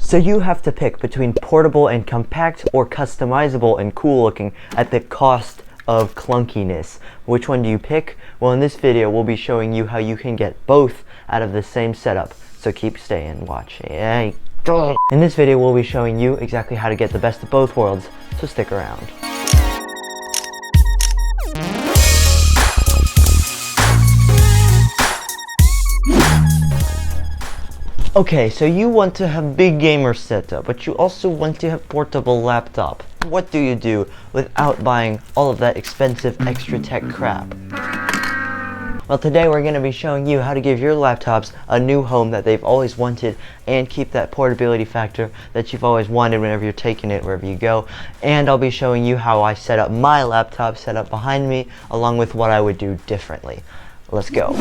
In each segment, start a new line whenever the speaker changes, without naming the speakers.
So you have to pick between portable and compact or customizable and cool looking at the cost of clunkiness. Which one do you pick? Well, in this video we'll be showing you how you can get both out of the same setup. So keep staying, watching. In this video we'll be showing you exactly how to get the best of both worlds, so stick around. Okay, so you want to have big gamer setup, but you also want to have portable laptop. What do you do without buying all of that expensive extra tech crap? Well, today we're going to be showing you how to give your laptops a new home that they've always wanted and keep that portability factor that you've always wanted whenever you're taking it wherever you go. And I'll be showing you how I set up my laptop set up behind me, along with what I would do differently. Let's go.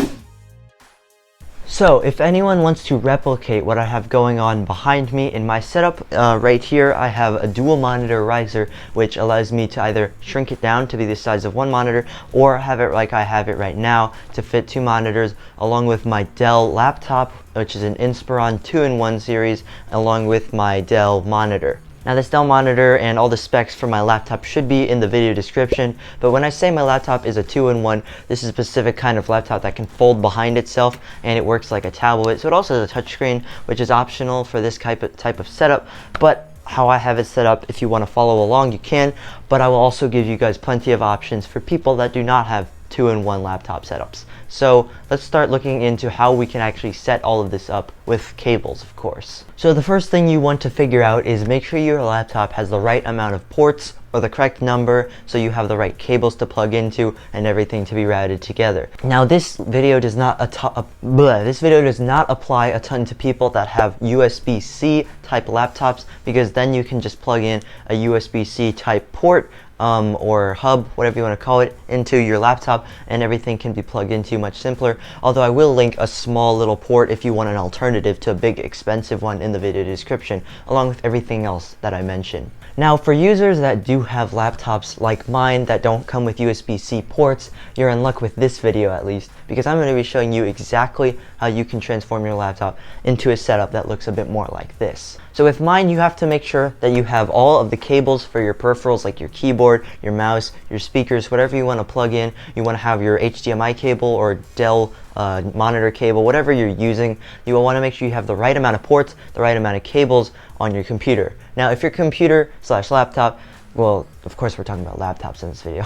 So, if anyone wants to replicate what I have going on behind me in my setup, right here I have a dual monitor riser, which allows me to either shrink it down to be the size of one monitor, or have it like I have it right now to fit two monitors, along with my Dell laptop, which is an Inspiron 2-in-1 series, along with my Dell monitor. Now, this Dell monitor and all the specs for my laptop should be in the video description, but when I say my laptop is a 2-in-1, this is a specific kind of laptop that can fold behind itself, and it works like a tablet. So it also has a touchscreen, which is optional for this type of setup, but how I have it set up, if you want to follow along, you can, but I will also give you guys plenty of options for people that do not have 2-in-1 laptop setups. So let's start looking into how we can actually set all of this up with cables, of course. So the first thing you want to figure out is make sure your laptop has the right amount of ports, or the correct number, so you have the right cables to plug into and everything to be routed together. Now, this video does not apply a ton to people that have USB-C type laptops, because then you can just plug in a USB-C type port or hub, whatever you want to call it, into your laptop, and everything can be plugged into much simpler. Although I will link a small little port if you want an alternative to a big expensive one in the video description, along with everything else that I mentioned. Now, for users that do have laptops like mine that don't come with USB-C ports, you're in luck with this video at least, because I'm going to be showing you exactly how you can transform your laptop into a setup that looks a bit more like this. So with mine, you have to make sure that you have all of the cables for your peripherals, like your keyboard, your mouse, your speakers, whatever you want to plug in. You want to have your HDMI cable or Dell monitor cable, whatever you're using. You will want to make sure you have the right amount of ports, the right amount of cables on your computer. Now, if your computer/laptop, well, of course we're talking about laptops in this video,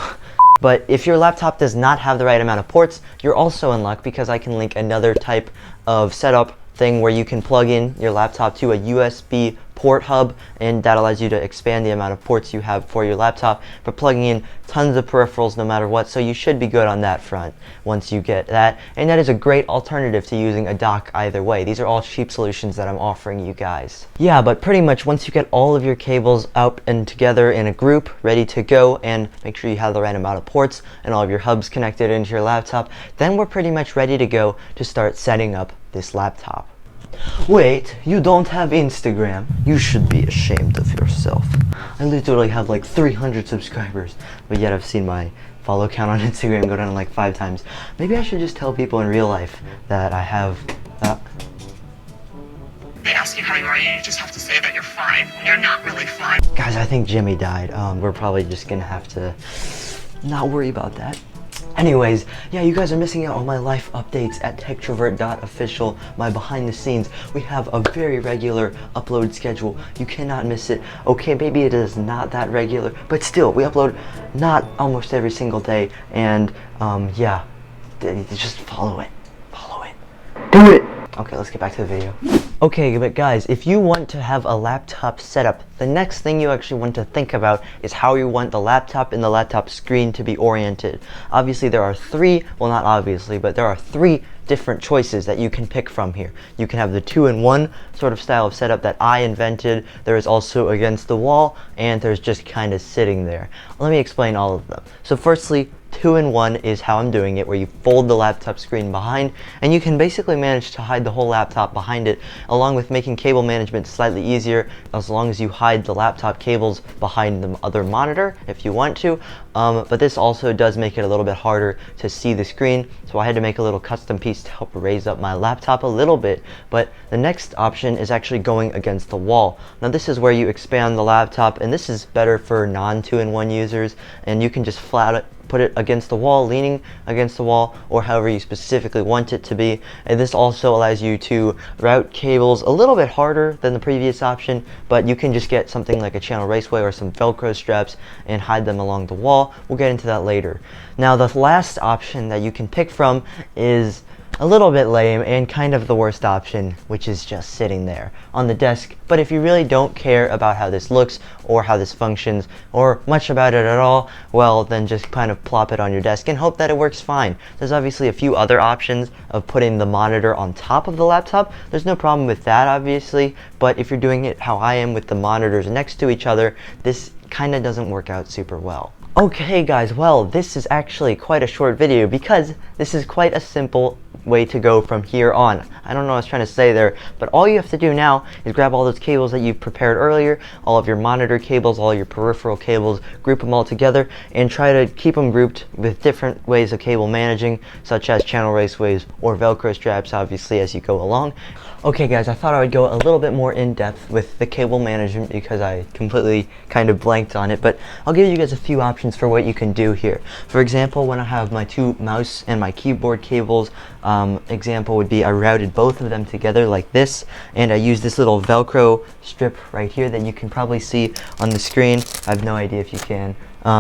but if your laptop does not have the right amount of ports, you're also in luck, because I can link another type of setup thing where you can plug in your laptop to a USB port hub, and that allows you to expand the amount of ports you have for your laptop for plugging in tons of peripherals no matter what. So you should be good on that front once you get that, and that is a great alternative to using a dock either way. These are all cheap solutions that I'm offering you guys. Yeah, but pretty much once you get all of your cables out and together in a group ready to go, and make sure you have the right amount of ports and all of your hubs connected into your laptop, then we're pretty much ready to go to start setting up this laptop. Wait, you don't have Instagram? You should be ashamed of yourself. I literally have like 300 subscribers, but yet I've seen my follow count on Instagram go down like 5 times. Maybe I should just tell people in real life that I have
They ask you how you are, you just have to say that you're fine when you're not really fine.
Guys, I think Jimmy died. We're probably just gonna have to not worry about that. Anyways, yeah, you guys are missing out on my life updates at Techtrovert.official, my behind the scenes. We have a very regular upload schedule. You cannot miss it. Okay, maybe it is not that regular, but still, we upload not almost every single day, and yeah, just follow it. Follow it. Do it! Okay, let's get back to the video. Okay, but guys, if you want to have a laptop setup, the next thing you actually want to think about is how you want the laptop and the laptop screen to be oriented. Obviously, there are three, well, not obviously, but there are 3 different choices that you can pick from here. You can have the 2-in-1 sort of style of setup that I invented. There is also against the wall, and there's just kind of sitting there. Let me explain all of them. So firstly, 2-in-1 is how I'm doing it, where you fold the laptop screen behind, and you can basically manage to hide the whole laptop behind it, along with making cable management slightly easier, as long as you hide the laptop cables behind the other monitor if you want to. But this also does make it a little bit harder to see the screen, so I had to make a little custom piece to help raise up my laptop a little bit. But the next option is actually going against the wall. Now this is where you expand the laptop, and this is better for non-2-in-1 users, and you can just put it against the wall, leaning against the wall, or however you specifically want it to be. And this also allows you to route cables a little bit harder than the previous option, but you can just get something like a channel raceway or some Velcro straps and hide them along the wall. We'll get into that later. Now the last option that you can pick from is a little bit lame and kind of the worst option, which is just sitting there on the desk. But if you really don't care about how this looks or how this functions or much about it at all, well, then just kind of plop it on your desk and hope that it works fine. There's obviously a few other options of putting the monitor on top of the laptop. There's no problem with that, obviously, but if you're doing it how I am with the monitors next to each other, this kind of doesn't work out super well. Okay guys, well, this is actually quite a short video because this is quite a simple way to go from here on. I don't know what I was trying to say there, but all you have to do now is grab all those cables that you've prepared earlier, all of your monitor cables, all your peripheral cables, group them all together, and try to keep them grouped with different ways of cable managing, such as channel raceways or Velcro straps, obviously, as you go along. Okay guys, I thought I would go a little bit more in depth with the cable management because I completely kind of blanked on it, but I'll give you guys a few options for what you can do here. For example, when I have my two mouse and my keyboard cables, example would be I routed both of them together like this, and I use this little Velcro strip right here that you can probably see on the screen. I have no idea if you can.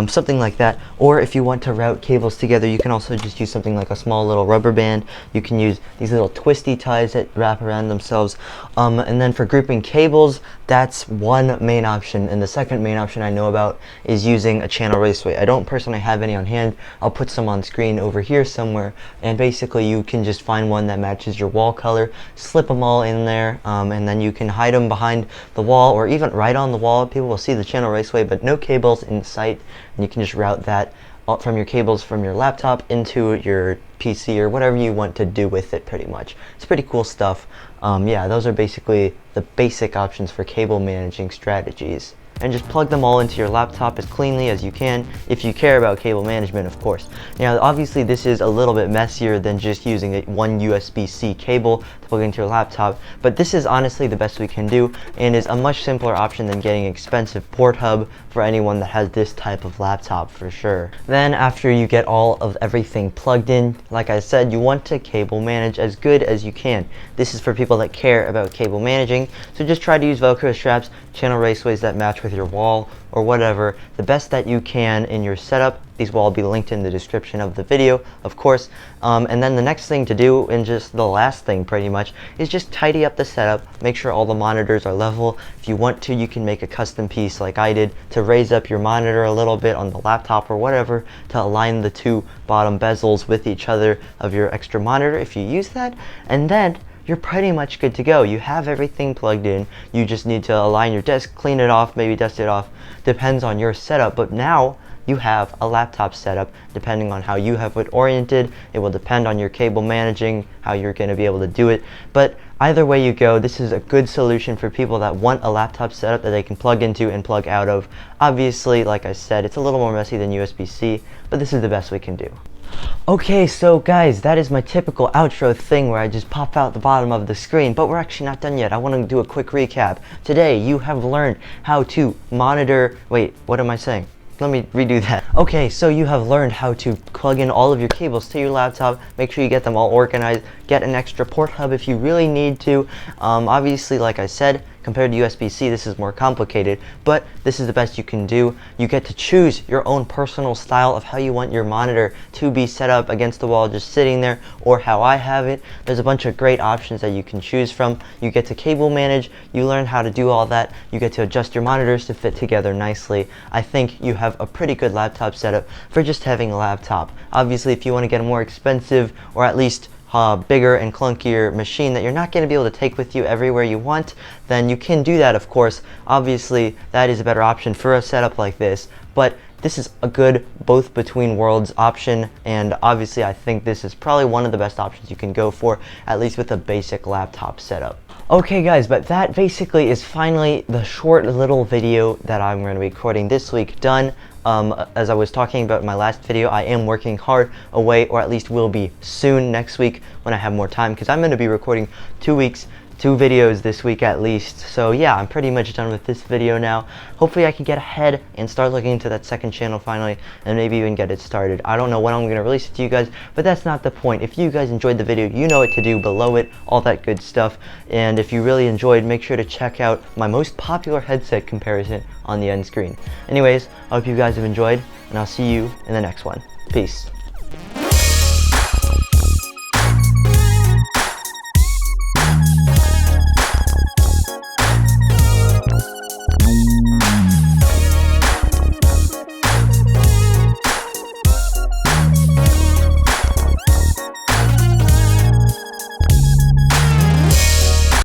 Something like that. Or if you want to route cables together, you can also just use something like a small little rubber band. You can use these little twisty ties that wrap around themselves. And then for grouping cables, that's one main option. And the second main option I know about is using a channel raceway. I don't personally have any on hand. I'll put some on screen over here somewhere. And basically you can just find one that matches your wall color, slip them all in there, and then you can hide them behind the wall or even right on the wall. People will see the channel raceway, but no cables in sight. And you can just route that from your cables from your laptop into your PC or whatever you want to do with it, pretty much. It's pretty cool stuff. Yeah, those are basically the basic options for cable managing strategies. And just plug them all into your laptop as cleanly as you can, if you care about cable management, of course. Now, obviously this is a little bit messier than just using one USB-C cable to plug into your laptop, but this is honestly the best we can do and is a much simpler option than getting an expensive port hub for anyone that has this type of laptop, for sure. Then after you get all of everything plugged in, like I said, you want to cable manage as good as you can. This is for people that care about cable managing, so just try to use Velcro straps, channel raceways that match with your wall, or whatever, the best that you can in your setup. These will all be linked in the description of the video, of course. And then the next thing to do, and just the last thing pretty much, is just tidy up the setup. Make sure all the monitors are level. If you want to, you can make a custom piece like I did to raise up your monitor a little bit on the laptop or whatever to align the two bottom bezels with each other of your extra monitor if you use that. And then you're pretty much good to go. You have everything plugged in. You just need to align your desk, clean it off, maybe dust it off. Depends on your setup, but now you have a laptop setup. Depending on how you have it oriented, it will depend on your cable managing, how you're going to be able to do it. But either way you go, this is a good solution for people that want a laptop setup that they can plug into and plug out of. Obviously, like I said, it's a little more messy than USB-C, but this is the best we can do. Okay, so guys, that is my typical outro thing where I just pop out the bottom of the screen, but we're actually not done yet. I want to do a quick recap. Today, you have learned how to monitor... Wait, what am I saying? Let me redo that. Okay, so you have learned how to plug in all of your cables to your laptop. Make sure you get them all organized. Get an extra port hub if you really need to. Obviously, like I said, compared to USB-C, this is more complicated, but this is the best you can do. You get to choose your own personal style of how you want your monitor to be set up against the wall, just sitting there, or how I have it. There's a bunch of great options that you can choose from. You get to cable manage. You learn how to do all that. You get to adjust your monitors to fit together nicely. I think you have a pretty good laptop setup for just having a laptop. Obviously, if you want to get a more expensive, or at least bigger and clunkier machine that you're not going to be able to take with you everywhere you want, then you can do that, of course. Obviously, that is a better option for a setup like this, but this is a good both between worlds option, and obviously I think this is probably one of the best options you can go for, at least with a basic laptop setup. Okay guys, but that basically is finally the short little video that I'm going to be recording this week done. As I was talking about in my last video, I am working hard away, or at least will be soon next week when I have more time, because I'm going to be recording 2 videos this week at least. So yeah, I'm pretty much done with this video now. Hopefully I can get ahead and start looking into that second channel finally, and maybe even get it started. I don't know when I'm going to release it to you guys, but that's not the point. If you guys enjoyed the video, you know what to do below it, all that good stuff. And if you really enjoyed, make sure to check out my most popular headset comparison on the end screen. Anyways, I hope you guys have enjoyed, and I'll see you in the next one. Peace.